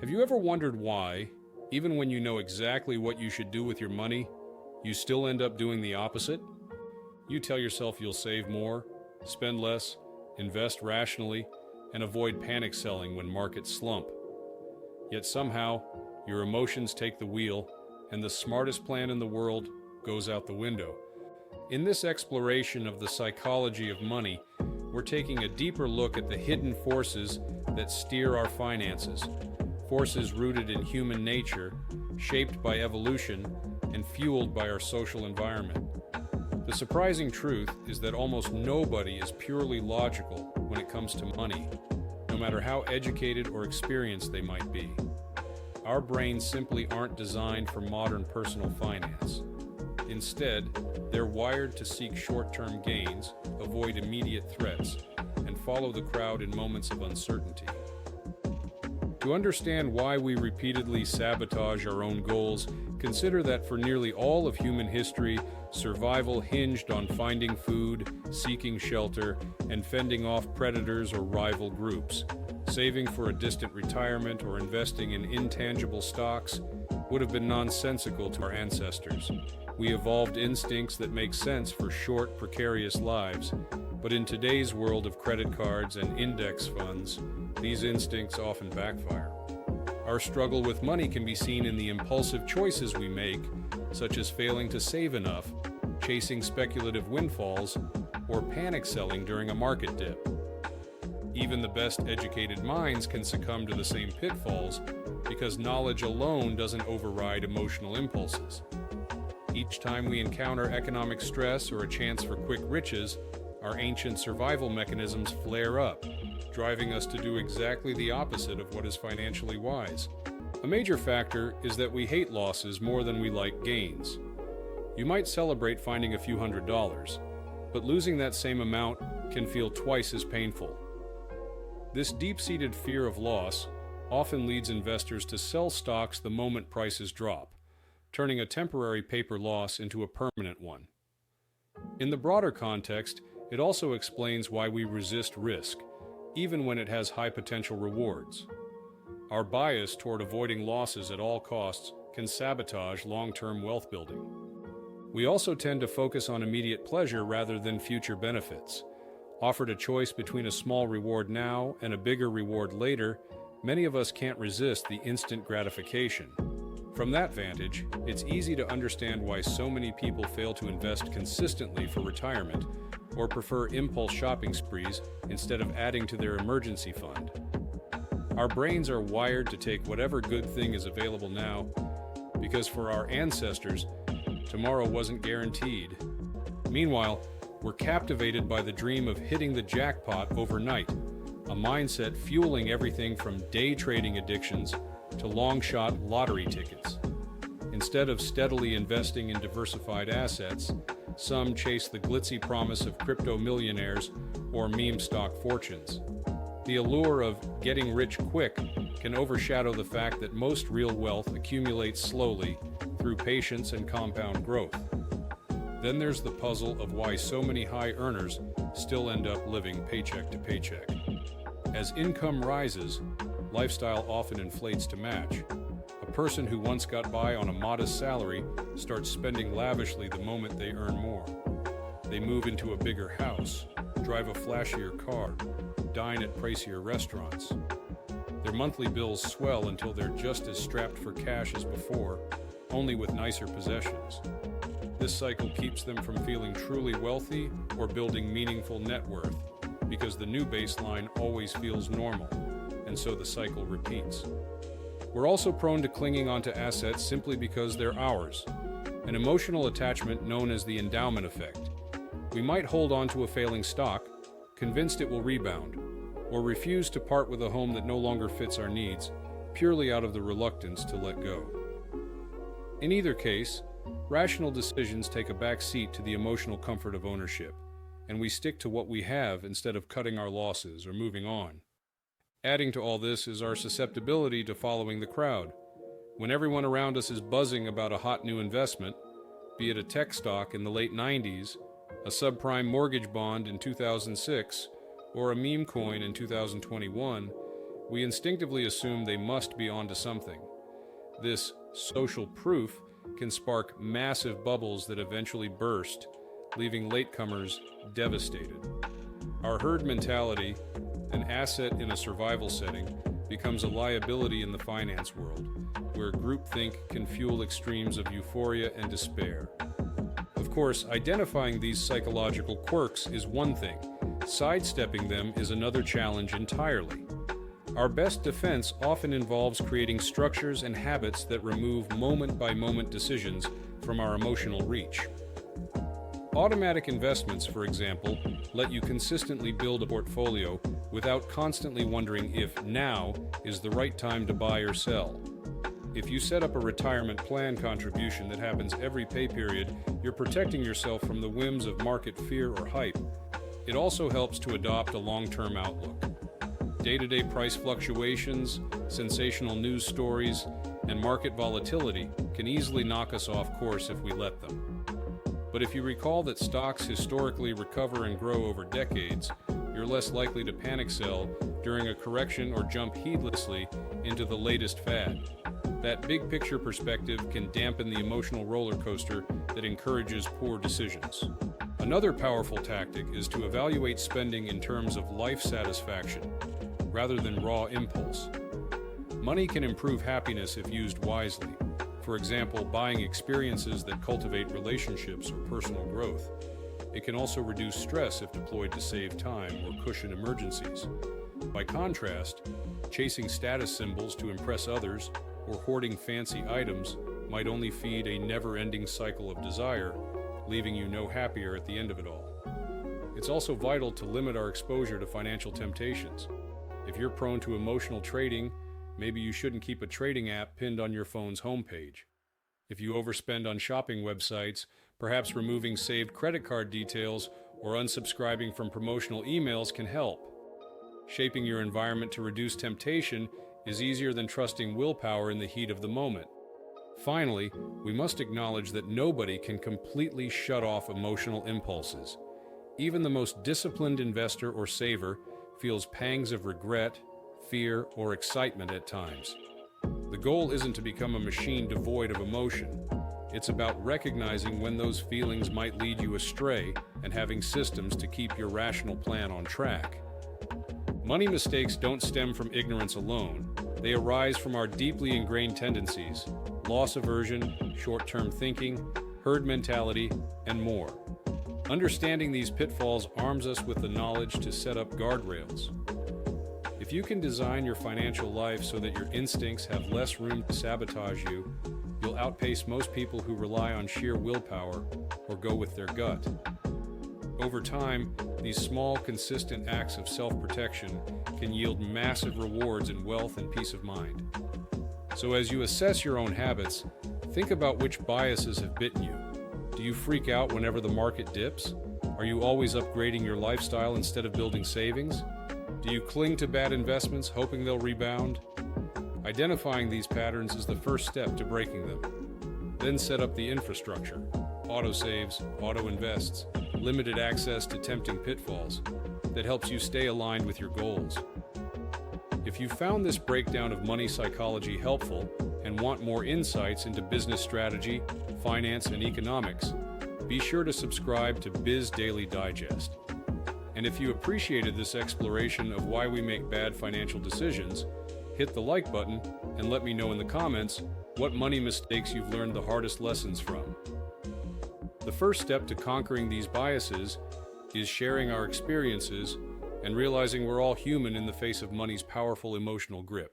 Have you ever wondered why, even when you know exactly what you should do with your money, you still end up doing the opposite? You tell yourself you'll save more, spend less, invest rationally, and avoid panic selling when markets slump. Yet somehow, your emotions take the wheel, and the smartest plan in the world goes out the window. In this exploration of the psychology of money, we're taking a deeper look at the hidden forces that steer our finances, forces rooted in human nature, shaped by evolution, and fueled by our social environment. The surprising truth is that almost nobody is purely logical when it comes to money, no matter how educated or experienced they might be. Our brains simply aren't designed for modern personal finance. Instead, they're wired to seek short-term gains, avoid immediate threats, and follow the crowd in moments of uncertainty. To understand why we repeatedly sabotage our own goals, consider that for nearly all of human history, survival hinged on finding food, seeking shelter, and fending off predators or rival groups. Saving for a distant retirement or investing in intangible stocks would have been nonsensical to our ancestors. We evolved instincts that make sense for short, precarious lives, but in today's world of credit cards and index funds, these instincts often backfire. Our struggle with money can be seen in the impulsive choices we make, such as failing to save enough, chasing speculative windfalls, or panic selling during a market dip. Even the best educated minds can succumb to the same pitfalls because knowledge alone doesn't override emotional impulses. Each time we encounter economic stress or a chance for quick riches, our ancient survival mechanisms flare up, driving us to do exactly the opposite of what is financially wise. A major factor is that we hate losses more than we like gains. You might celebrate finding a few $100s, but losing that same amount can feel twice as painful. This deep-seated fear of loss often leads investors to sell stocks the moment prices drop, turning a temporary paper loss into a permanent one. In the broader context, it also explains why we resist risk, even when it has high potential rewards. Our bias toward avoiding losses at all costs can sabotage long-term wealth building. We also tend to focus on immediate pleasure rather than future benefits. Offered a choice between a small reward now and a bigger reward later, many of us can't resist the instant gratification. From that vantage, it's easy to understand why so many people fail to invest consistently for retirement or prefer impulse shopping sprees instead of adding to their emergency fund. Our brains are wired to take whatever good thing is available now because for our ancestors, tomorrow wasn't guaranteed. Meanwhile, we're captivated by the dream of hitting the jackpot overnight, a mindset fueling everything from day trading addictions to long-shot lottery tickets. Instead of steadily investing in diversified assets, some chase the glitzy promise of crypto millionaires or meme stock fortunes. The allure of getting rich quick can overshadow the fact that most real wealth accumulates slowly through patience and compound growth. Then there's the puzzle of why so many high earners still end up living paycheck to paycheck. As income rises, lifestyle often inflates to match. A person who once got by on a modest salary starts spending lavishly the moment they earn more. They move into a bigger house, drive a flashier car, dine at pricier restaurants. Their monthly bills swell until they're just as strapped for cash as before, only with nicer possessions. This cycle keeps them from feeling truly wealthy or building meaningful net worth, because the new baseline always feels normal, and so the cycle repeats. We're also prone to clinging onto assets simply because they're ours, an emotional attachment known as the endowment effect. We might hold on to a failing stock, convinced it will rebound, or refuse to part with a home that no longer fits our needs, purely out of the reluctance to let go. In either case, rational decisions take a back seat to the emotional comfort of ownership, and we stick to what we have instead of cutting our losses or moving on. Adding to all this is our susceptibility to following the crowd. When everyone around us is buzzing about a hot new investment, be it a tech stock in the late 90s, a subprime mortgage bond in 2006, or a meme coin in 2021, we instinctively assume they must be onto something. This social proof can spark massive bubbles that eventually burst, leaving latecomers devastated. Our herd mentality, an asset in a survival setting, becomes a liability in the finance world, where groupthink can fuel extremes of euphoria and despair. Of course, identifying these psychological quirks is one thing. Sidestepping them is another challenge entirely. Our best defense often involves creating structures and habits that remove moment-by-moment decisions from our emotional reach. Automatic investments, for example, let you consistently build a portfolio without constantly wondering if now is the right time to buy or sell. If you set up a retirement plan contribution that happens every pay period, you're protecting yourself from the whims of market fear or hype. It also helps to adopt a long-term outlook. Day-to-day price fluctuations, sensational news stories, and market volatility can easily knock us off course if we let them. But if you recall that stocks historically recover and grow over decades, you're less likely to panic sell during a correction or jump heedlessly into the latest fad. That big picture perspective can dampen the emotional roller coaster that encourages poor decisions. Another powerful tactic is to evaluate spending in terms of life satisfaction, rather than raw impulse. Money can improve happiness if used wisely. For example, buying experiences that cultivate relationships or personal growth. It can also reduce stress if deployed to save time or cushion emergencies. By contrast, chasing status symbols to impress others or hoarding fancy items might only feed a never-ending cycle of desire, leaving you no happier at the end of it all. It's also vital to limit our exposure to financial temptations. If you're prone to emotional trading, maybe you shouldn't keep a trading app pinned on your phone's homepage. If you overspend on shopping websites, perhaps removing saved credit card details or unsubscribing from promotional emails can help. Shaping your environment to reduce temptation is easier than trusting willpower in the heat of the moment. Finally, we must acknowledge that nobody can completely shut off emotional impulses. Even the most disciplined investor or saver feels pangs of regret, fear, or excitement at times. The goal isn't to become a machine devoid of emotion. It's about recognizing when those feelings might lead you astray and having systems to keep your rational plan on track. Money mistakes don't stem from ignorance alone. They arise from our deeply ingrained tendencies, loss aversion, short-term thinking, herd mentality, and more. Understanding these pitfalls arms us with the knowledge to set up guardrails. If you can design your financial life so that your instincts have less room to sabotage you, you'll outpace most people who rely on sheer willpower or go with their gut. Over time, these small, consistent acts of self-protection can yield massive rewards in wealth and peace of mind. So as you assess your own habits, think about which biases have bitten you. Do you freak out whenever the market dips? Are you always upgrading your lifestyle instead of building savings? Do you cling to bad investments, hoping they'll rebound? Identifying these patterns is the first step to breaking them. Then set up the infrastructure. Auto-saves, auto-invests, limited access to tempting pitfalls that helps you stay aligned with your goals. If you found this breakdown of money psychology helpful and want more insights into business strategy, finance, and economics, be sure to subscribe to Biz Daily Digest. And if you appreciated this exploration of why we make bad financial decisions, hit the like button and let me know in the comments what money mistakes you've learned the hardest lessons from. The first step to conquering these biases is sharing our experiences and realizing we're all human in the face of money's powerful emotional grip.